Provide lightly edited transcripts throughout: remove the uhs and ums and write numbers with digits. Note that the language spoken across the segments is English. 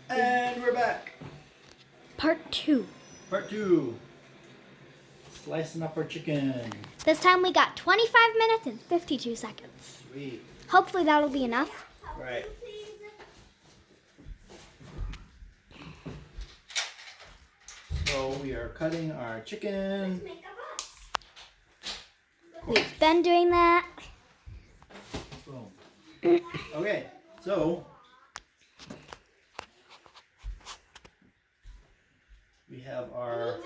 And we're back. Part 2. Part 2. Slicing up our chicken. This time we got 25 minutes and 52 seconds. Sweet. Hopefully that'll be enough. Right. So we are cutting our chicken. We've been doing that. Boom. Okay, so we have our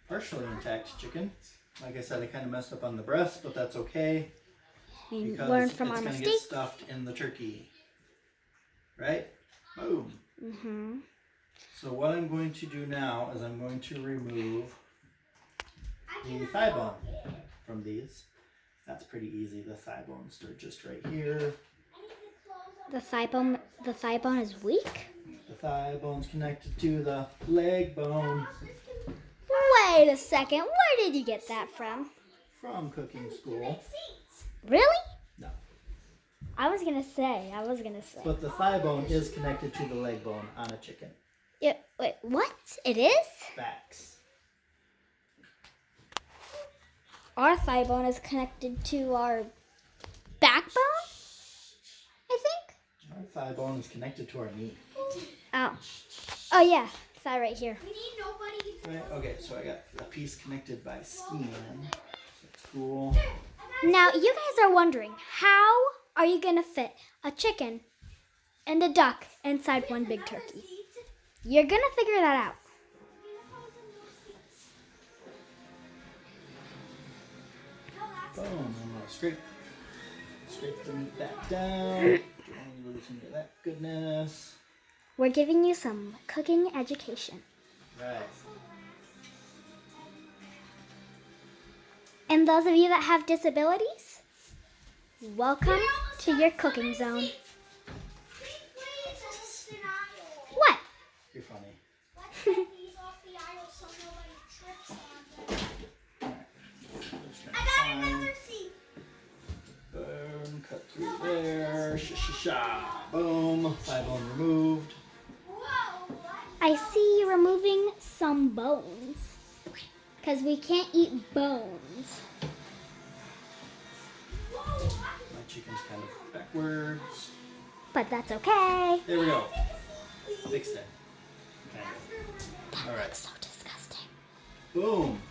partially intact chicken. Like I said, I kind of messed up on the breast, but that's okay. We Because learned from our it's going to get mistakes. stuffed in the turkey. Right? Boom. Mm-hmm. So what I'm going to do now is I'm going to remove the thigh bone from these. That's pretty easy. The thigh bones are just right here. The thigh bone is weak? The thigh bone's connected to the leg bone. Wait a second. Where did you get that from? From cooking school. Really? No. I was gonna say. But the thigh bone is connected to the leg bone on a chicken. Wait, what? It is? Facts. Our thigh bone is connected to our backbone, I think. Our thigh bone is connected to our knee. Oh. Oh, yeah. Thigh right here. Right, okay, so I got a piece connected by skin. That's cool. Now, you guys are wondering, how are you going to fit a chicken and a duck inside one big turkey? You're going to figure that out. Boom. I'm going to scrape the meat back down. Get loose into that goodness. We're giving you some cooking education. Right. And those of you that have disabilities, welcome to your cooking zone. What? You're funny. Boom, cut through there. Sha. Boom. Thigh bone removed. I see you removing some bones. Because we can't eat bones. My chicken's kind of backwards. But that's okay. There we go. Fixed it. Kind of. That All right. looks so disgusting. Boom.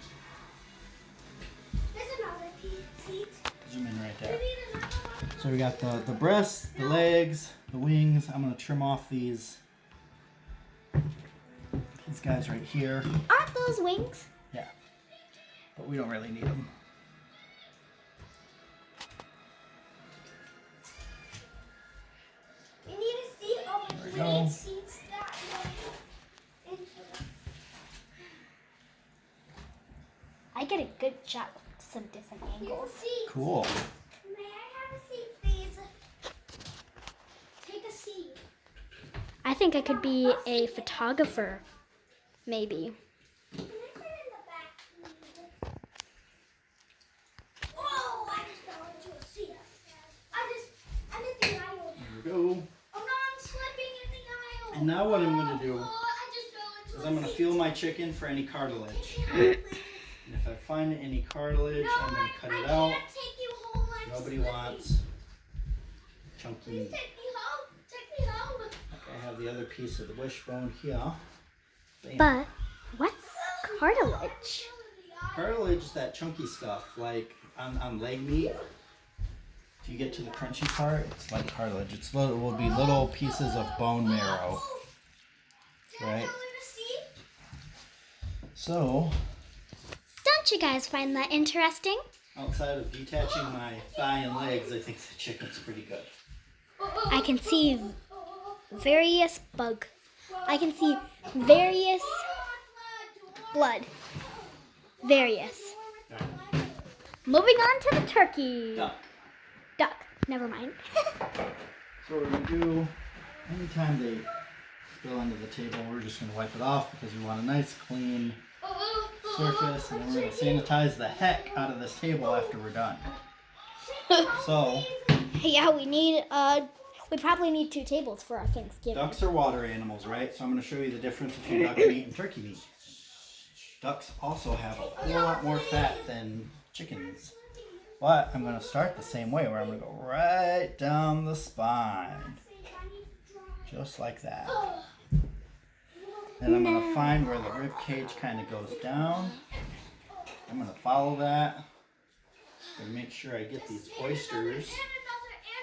Zoom in right there. So we got the breasts, the legs, the wings. I'm going to trim off these guys right here. Aren't those wings? Yeah. But we don't really need them. You need a seat over There we here. go. Seats that way into the... I get a good shot with some different angles. seat. Cool. May I have a seat, please? Take a seat. I think I could be a photographer, maybe. Can I sit in the back, please? Whoa! I just fell into a seat. I'm in the aisle. There we go. Oh no, I'm slipping in the aisle. And now what I'm going to do Oh, I just fell into is a I'm going to seat. feel my chicken for any cartilage. Take me home, please. And if I find any cartilage, No, I'm going to cut it I out. can't take you home. I'm Nobody slipping. wants chunky. Please take me home. Take me home. Okay, I have the other piece of the wishbone here. Bam. But what's cartilage? Cartilage is that chunky stuff, like on leg meat. If you get to the crunchy part, it's like cartilage. It will be little pieces of bone marrow. Right? So, Don't you guys find that interesting? outside of detaching my thigh and legs, I think the chicken's pretty good. I can see various I can see various blood. Various. Alright. Moving on to the turkey. Duck. Duck. Never mind. So what we're going to do, anytime they spill onto the table, we're just going to wipe it off because we want a nice clean surface, and then we're going to sanitize the heck out of this table after we're done. So, Yeah, we need We probably need 2 tables for our Thanksgiving. Ducks are water animals, right? So I'm going to show you the difference between duck meat and turkey meat. Ducks also have a whole lot more fat than chickens. But I'm going to start the same way, where I'm going to go right down the spine. Just like that. And I'm going to find where the rib cage kind of goes down. I'm going to follow that and make sure I get these oysters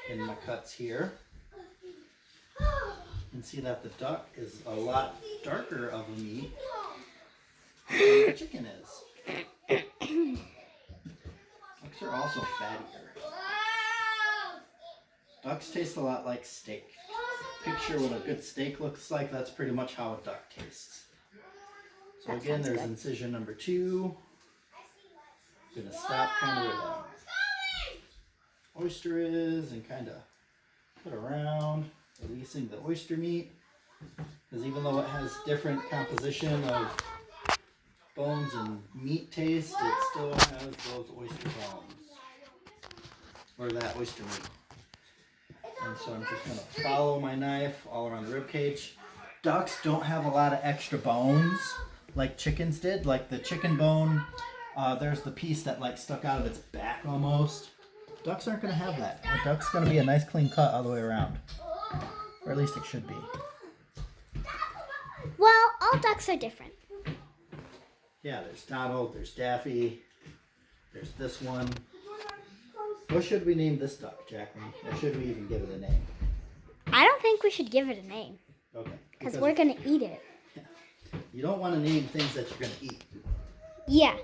in my cuts here. And see that the duck is a lot darker of a meat than the chicken is. Ducks are also fattier. Ducks taste a lot like steak. Picture what a good steak looks like. That's pretty much how a duck tastes. So That again, sounds there's good. incision number 2. I'm going to stop kind of where the oyster is and kind of put around, releasing the oyster meat. Because even though it has different composition of bones and meat taste, it still has those oyster bones. Or that oyster meat. And so I'm just going to follow my knife all around the rib cage. Ducks don't have a lot of extra bones like chickens did. Like the chicken bone, there's the piece that like stuck out of its back almost. Ducks aren't going to have that. A duck's going to be a nice clean cut all the way around. Or at least it should be. Well, all ducks are different. Yeah, there's Donald, there's Daffy, there's this one. What should we name this duck, Jacqueline? Or should we even give it a name? I don't think we should give it a name. Okay. Because we're going to eat it. You don't want to name things that you're going to eat. Yeah.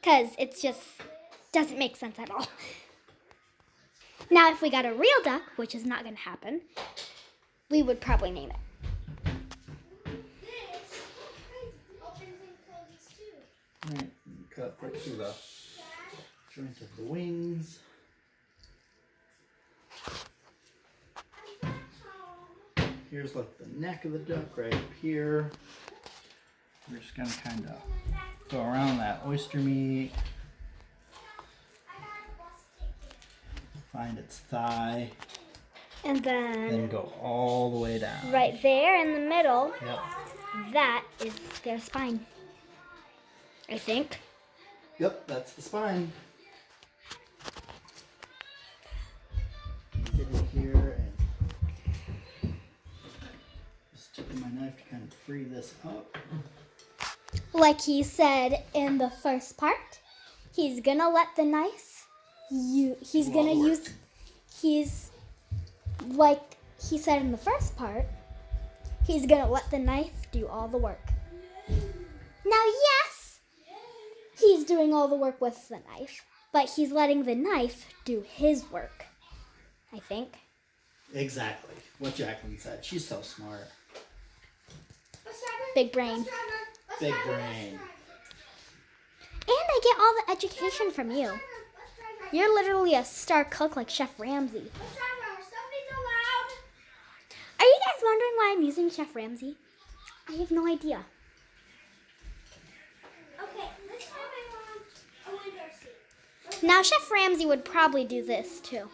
Because it's just doesn't make sense at all. Now, if we got a real duck, which is not going to happen, we would probably name it. Alright, cut right through the joint of the wings. Here's like the neck of the duck right up here. We're just going to kind of go around that oyster meat. Find its thigh. And Then then go all the way down. right there in the middle, Yep. that is their spine. I think. Yep, that's the spine. Get in here and just taking my knife to kind of free this up. Like he said in the first part, he's gonna let the knife. He's gonna use. He's like he said in the first part. He's gonna let the knife do all the work. Now, yes, he's doing all the work with the knife, but he's letting the knife do his work. I think. Exactly what Jacqueline said. She's so smart. Big brain. Big brain. And I get all the education from you. You're literally a star cook like Chef Ramsay. Are you guys wondering why I'm using Chef Ramsay? I have no idea. Okay, let's have a window seat. Now, Chef Ramsay would probably do this too.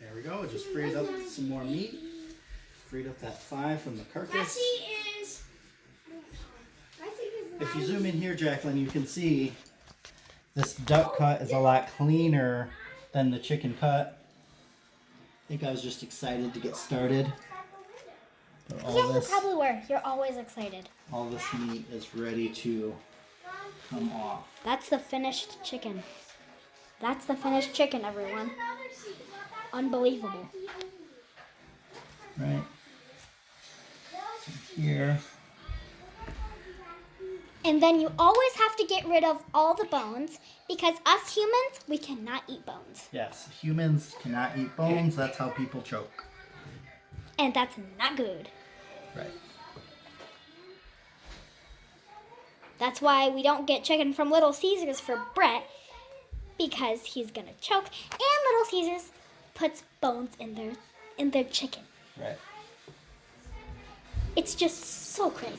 There we go. Just freed up some more meat. Freed up that thigh from the carcass. If you zoom in here, Jacqueline, you can see this duck cut is a lot cleaner than the chicken cut. I think I was just excited to get started. But Yeah, you probably were. You're always excited. all this meat is ready to come off. That's the finished chicken. That's the finished chicken, everyone. Unbelievable. Right? So here. And then you always have to get rid of all the bones because us humans, we cannot eat bones. Yes, humans cannot eat bones. That's how people choke. And that's not good. Right. That's why we don't get chicken from Little Caesars for Brett, because he's gonna choke. And Little Caesars puts bones in their chicken. Right. It's just so crazy.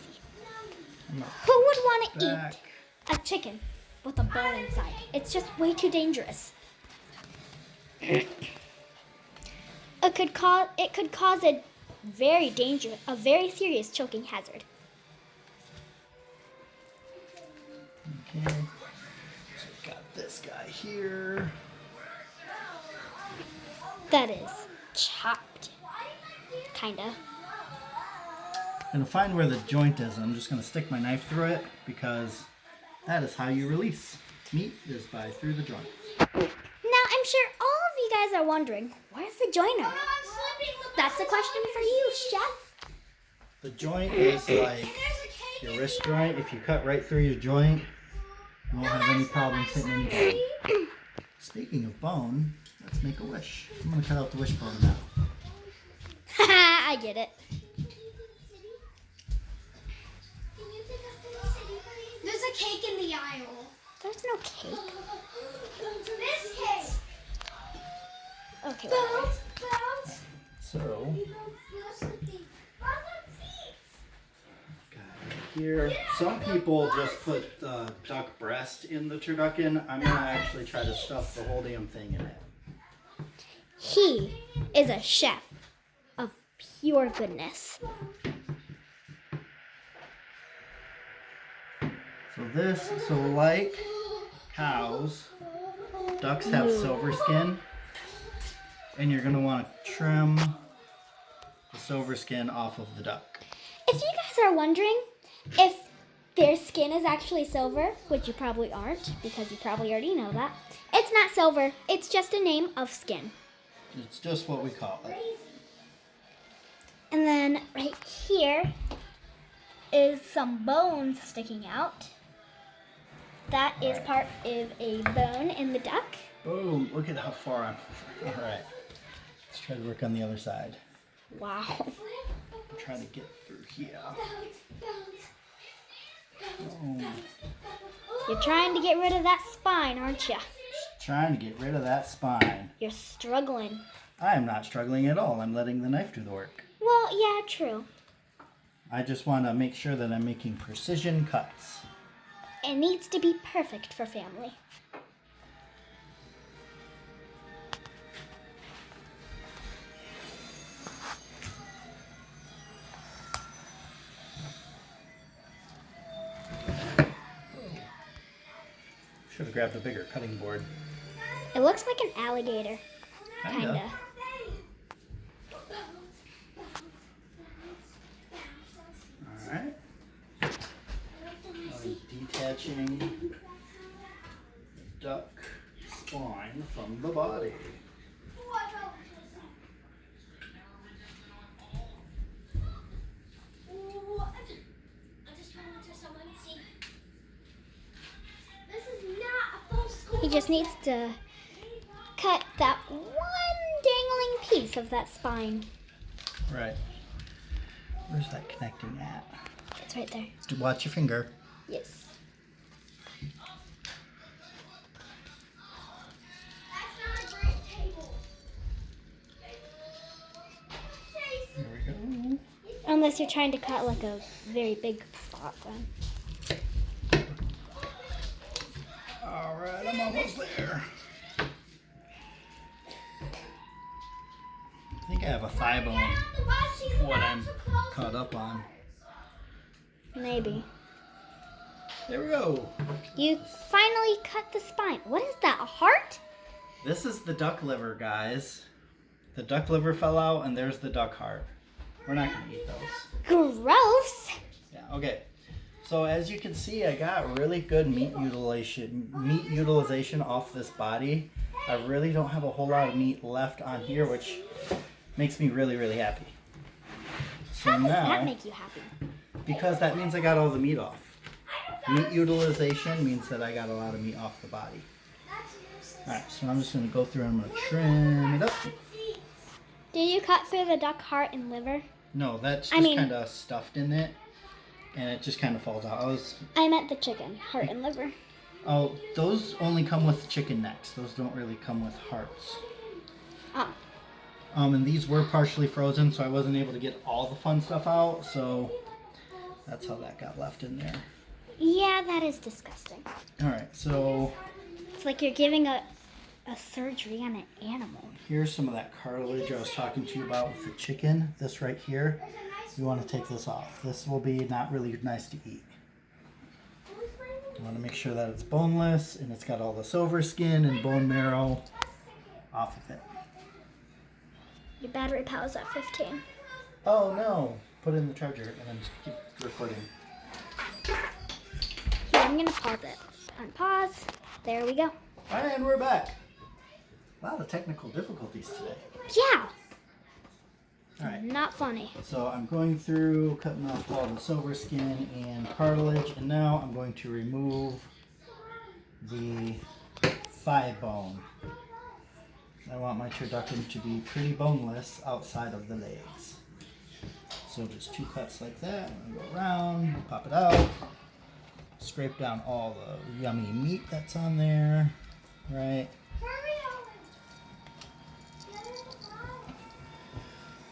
I'm not Who would want to back. eat a chicken with a bone inside? It's just way too dangerous. Okay, could cause a very serious choking hazard. Okay. So we've got this guy here. That is chopped, kinda. I'm gonna find where the joint is. I'm just gonna stick my knife through it because that is how you release meat, is by through the joint. Now I'm sure all of you guys are wondering, where's the joiner? That's a question for you, chef. The joint is like your wrist joint. If you cut right through your joint, you won't have any problems hitting any bone. Speaking of bone, let's make a wish. I'm gonna cut out the wishbone now. Haha, I get it. There's a cake in the aisle. There's no cake. This cake. Okay. Bounce, bounce. So, here, some people just put the duck breast in the turducken. I'm gonna actually try to stuff the whole damn thing in it. He is a chef of pure goodness. So like cows, ducks have silver skin, and you're gonna want to trim the silver skin off of the duck. If you guys are wondering if their skin is actually silver, which you probably aren't, because you probably already know that, it's not silver. It's just a name of skin. It's just what we call it. And then right here is some bones sticking out. That is part of a bone in the duck. Boom! Look at how far I'm. All right. Let's try to work on the other side. Wow. I'm trying to get through here. Boom. You're trying to get rid of that spine, aren't you? Trying to get rid of that spine. You're struggling. I am not struggling at all. I'm letting the knife do the work. Well, yeah, true. I just want to make sure that I'm making precision cuts. It needs to be perfect for family. Should have grabbed a bigger cutting board. It looks like an alligator. Kinda. Alright. Detaching the duck spine from the body. He just needs to cut that one dangling piece of that spine. Right. Where's that connecting at? It's right there. Watch your finger. Yes. There we go. Unless you're trying to cut like a very big spot then. Alright, I'm almost there. I think I have a thigh bone. What I'm caught up on. Maybe. There we go. You finally cut the spine. What is that, a heart? This is the duck liver, guys. The duck liver fell out, and there's the duck heart. We're not going to eat those. Gross. Yeah, okay. So as you can see, I got really good meat utilization off this body. I really don't have a whole lot of meat left on here, which makes me really, really happy. So How does now, that make you happy? because that means I got all the meat off. Meat utilization means that I got a lot of meat off the body. Alright, so I'm just going to go through and I'm going to trim it up. Did you cut through the duck heart and liver? No, that's just kind of stuffed in it. And it just kind of falls out. I meant the chicken, heart and liver. Oh, those only come with chicken necks. Those don't really come with hearts. Oh. And these were partially frozen, so I wasn't able to get all the fun stuff out. So that's how that got left in there. Yeah, that is disgusting. All right, so It's like you're giving a a surgery on an animal. Here's some of that cartilage I was talking to you about with the chicken. This right here, you want to take this off. This will be not really nice to eat. You want to make sure that it's boneless and it's got all the silver skin and bone marrow off of it. Your battery power's at 15. Oh no! Put in the charger and then just keep recording. Here, I'm gonna pause it. Unpause. There we go. And we're back. A lot of technical difficulties today. Yeah. All right. Not funny. So I'm going through, cutting off all the silver skin and cartilage, and now I'm going to remove the thigh bone. I want my turducken to be pretty boneless outside of the legs. So just 2 cuts like that. I'm going to go around, pop it out, scrape down all the yummy meat that's on there, right?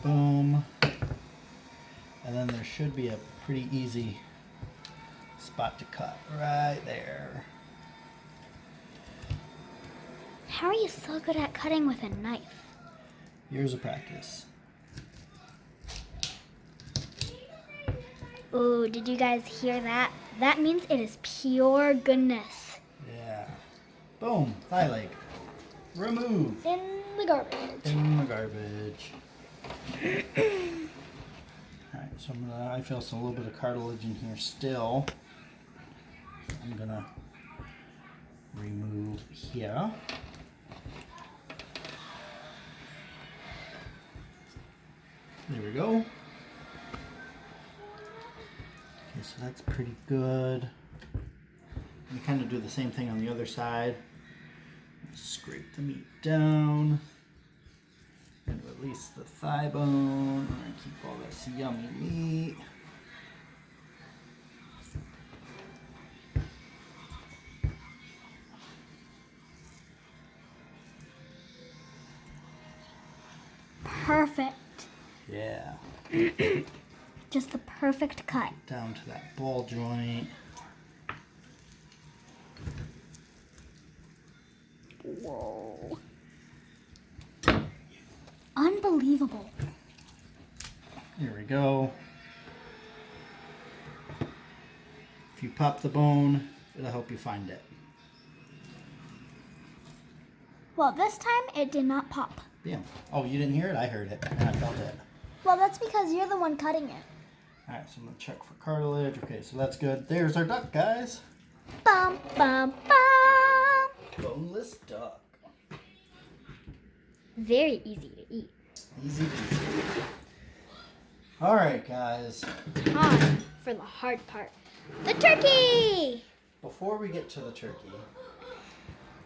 Boom. And then there should be a pretty easy spot to cut right there. How are you so good at cutting with a knife? Years of practice. Oh, did you guys hear that? That means it is pure goodness. Yeah. Boom. Thigh leg. Remove. In the garbage. In the garbage. Alright, so I feel a little bit of cartilage in here still. I'm gonna remove here. There we go. Okay, so that's pretty good. You kind of do the same thing on the other side. Scrape the meat down. And release the thigh bone. And keep all this yummy meat. Perfect. Yeah. Just the perfect cut. Down to that ball joint. Whoa. Unbelievable. Here we go. If you pop the bone, it'll help you find it. Well, this time it did not pop. Yeah. Oh, you didn't hear it? I heard it. And I felt it. Well, that's because you're the one cutting it. Alright, so I'm going to check for cartilage. Okay, so that's good. There's our duck, guys. Bum, bum, bum. Boneless duck. Very easy to eat. Easy peasy. Alright, guys. Time for the hard part. The turkey! Before we get to the turkey,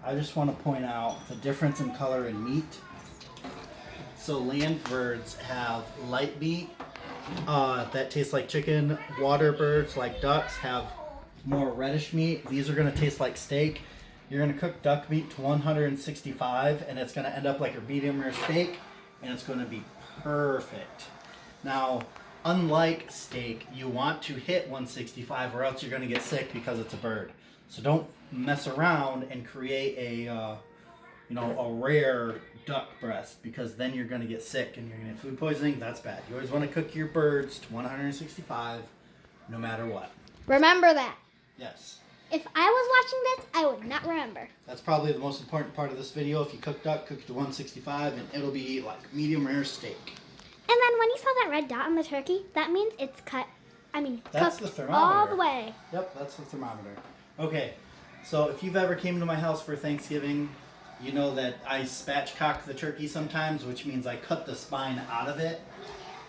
I just want to point out the difference in color in meat. So land birds have light meat that tastes like chicken. Water birds like ducks have more reddish meat. These are going to taste like steak. You're going to cook duck meat to 165 and it's going to end up like a medium rare steak and it's going to be perfect. Now, unlike steak, you want to hit 165 or else you're going to get sick because it's a bird. So don't mess around and create a a rare duck breast because then you're going to get sick and you're going to get food poisoning. That's bad. You always want to cook your birds to 165 no matter what. Remember that. Yes. If I was watching this, I would not remember. That's probably the most important part of this video. If you cook duck, cook it to 165 and it'll be like medium rare steak. And then when you saw that red dot on the turkey, that means it's cut. That's cooked the thermometer. all the way. Yep, that's the thermometer. Okay, so if you've ever came to my house for Thanksgiving, you know that I spatchcock the turkey sometimes, which means I cut the spine out of it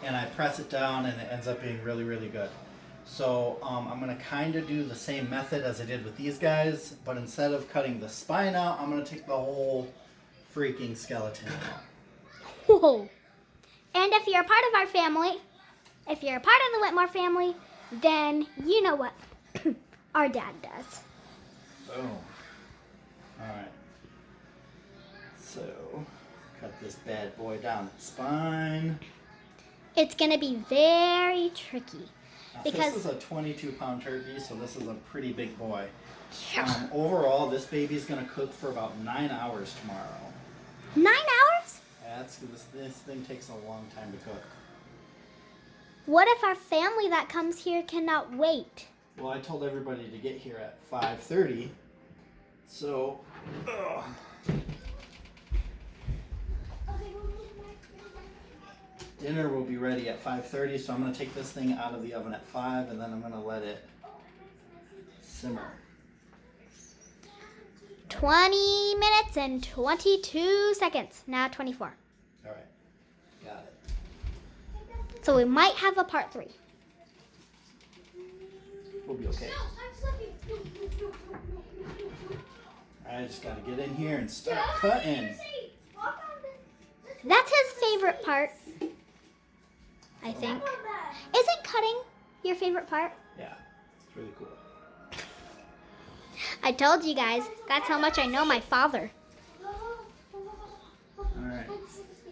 and I press it down and it ends up being really, really good. So I'm going to kind of do the same method as I did with these guys, but instead of cutting the spine out, I'm going to take the whole freaking skeleton out. Whoa. And if you're a part of our family, if you're a part of the Whitmore family, then you know what our dad does. Boom. Alright. So, cut this bad boy down its spine. It's going to be very tricky. Now, Because this is a 22-pound turkey, so this is a pretty big boy. Overall, this baby's gonna cook for about 9 hours tomorrow. 9 hours? This thing takes a long time to cook. What if our family that comes here cannot wait? Well, I told everybody to get here at 5:30. So, dinner will be ready at 5:30. So I'm gonna take this thing out of the oven at 5, and then I'm gonna let it simmer. 20 minutes and 22 seconds. Now 24. All right, got it. So we might have a part 3. We'll be okay. I just gotta get in here and start cutting. That's his favorite part, I think. Isn't cutting your favorite part? Yeah, it's really cool. I told you guys, that's how much I know my father. All right,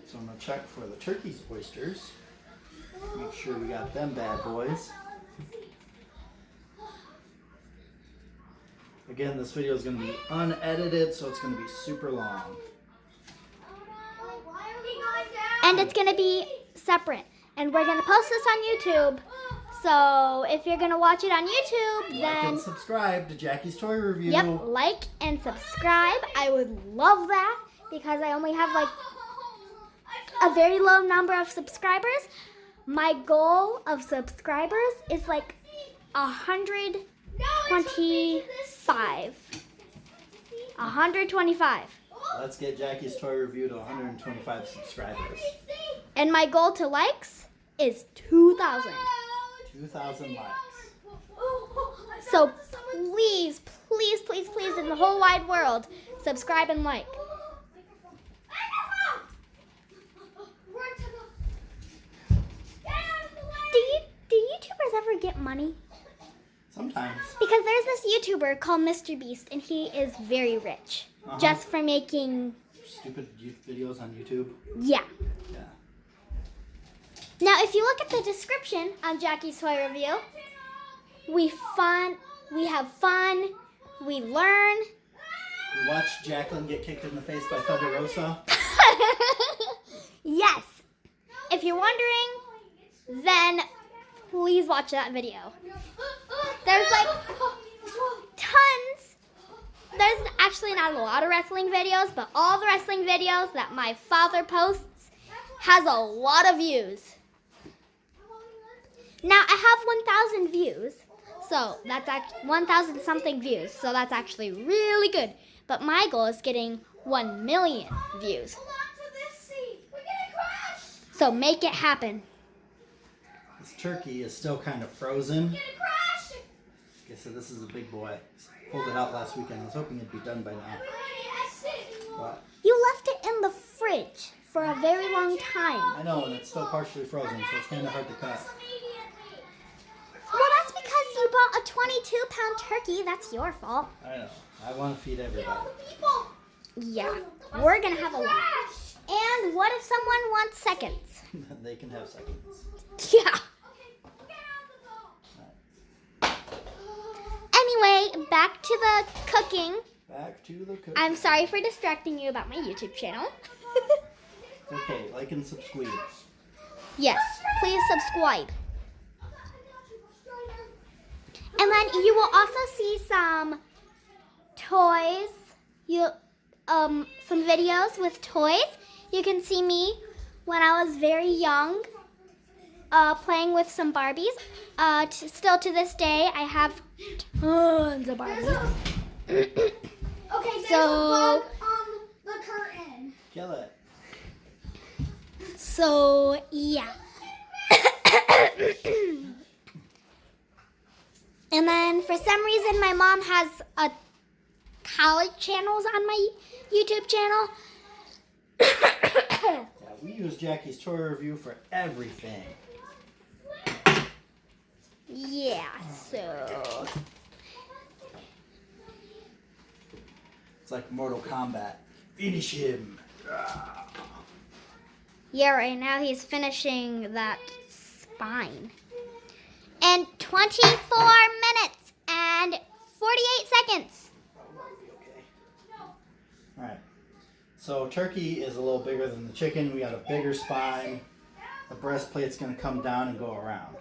so I'm gonna check for the turkey's oysters. Make sure we got them bad boys. Again, this video is going to be unedited, so it's going to be super long. And it's going to be separate. And we're going to post this on YouTube. So if you're going to watch it on YouTube, Like then... and subscribe to Jackie's Toy Review. Yep, like and subscribe. I would love that because I only have like a very low number of subscribers. My goal of subscribers is like 125. 125. Let's get Jackie's Toy Review to 125 subscribers. And my goal to likes is 2,000. 2,000 likes. So please, please, please, please, in the whole wide world, subscribe and like. Do YouTubers ever get money? Sometimes. Because there's this YouTuber called Mr. Beast, and he is very rich. Just for making... Stupid videos on YouTube. Yeah. Yeah. Now, if you look at the description on Jackie's Toy Review, we have fun, we learn. We watched Jacqueline get kicked in the face by Thunder Rosa. Yes. If you're wondering, then please watch that video. There's like tons. There's actually not a lot of wrestling videos, but all the wrestling videos that my father posts has a lot of views. Now I have 1,000 views, so that's 1,000 something views, so that's actually really good. But my goal is getting 1 million views. So make it happen. This turkey is still kind of frozen. Okay, so this is a big boy. Pulled it out last weekend. I was hoping it'd be done by now. But You left it in the fridge for a very long time. I know, and it's still partially frozen, so it's kind of hard to cut. Well, that's because you bought a 22-pound turkey. That's your fault. I know. I want to feed everybody. Yeah, we're gonna have a lot. And what if someone wants seconds? They can have seconds. Yeah. Anyway, back to the cooking. Back to the cooking. I'm sorry for distracting you about my YouTube channel. Okay, like and subscribe. Yes, please subscribe. And then you will also see some toys. Some videos with toys. You can see me when I was very young, playing with some Barbies. Still to this day, I have tons of Barbies. Okay, there's So- a bug on the curtain. Kill it. So, yeah. And then for some reason, my mom has college channels on my YouTube channel. Yeah, we use Jackie's Toy Review for everything. Yeah, so. It's like Mortal Kombat. Finish him. Yeah, right now he's finishing that spine. And 24 minutes and 48 seconds. Probably okay. All right. So turkey is a little bigger than the chicken. We got a bigger spine. The breastplate's gonna come down and go around.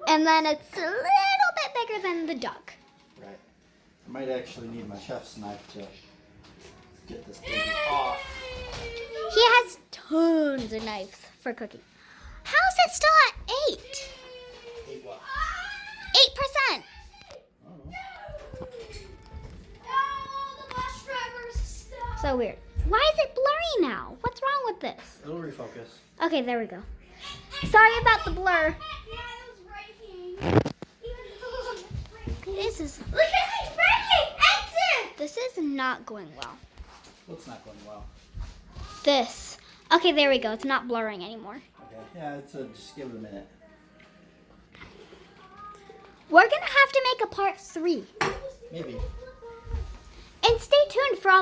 And then it's a little bit bigger than the duck. Right. I might actually need my chef's knife to get this baby off. He has tons of knives for cooking. How is it still at 8? Hey, what? 8%. I don't know. So weird. Why is it blurry now? What's wrong with this? It'll refocus. Okay, there we go. Sorry about the blur. This is not going well. Looks not going well. This. Okay, there we go. It's not blurring anymore. Okay. Yeah, just give it a minute. We're gonna have to make a part 3. Maybe. And stay tuned for all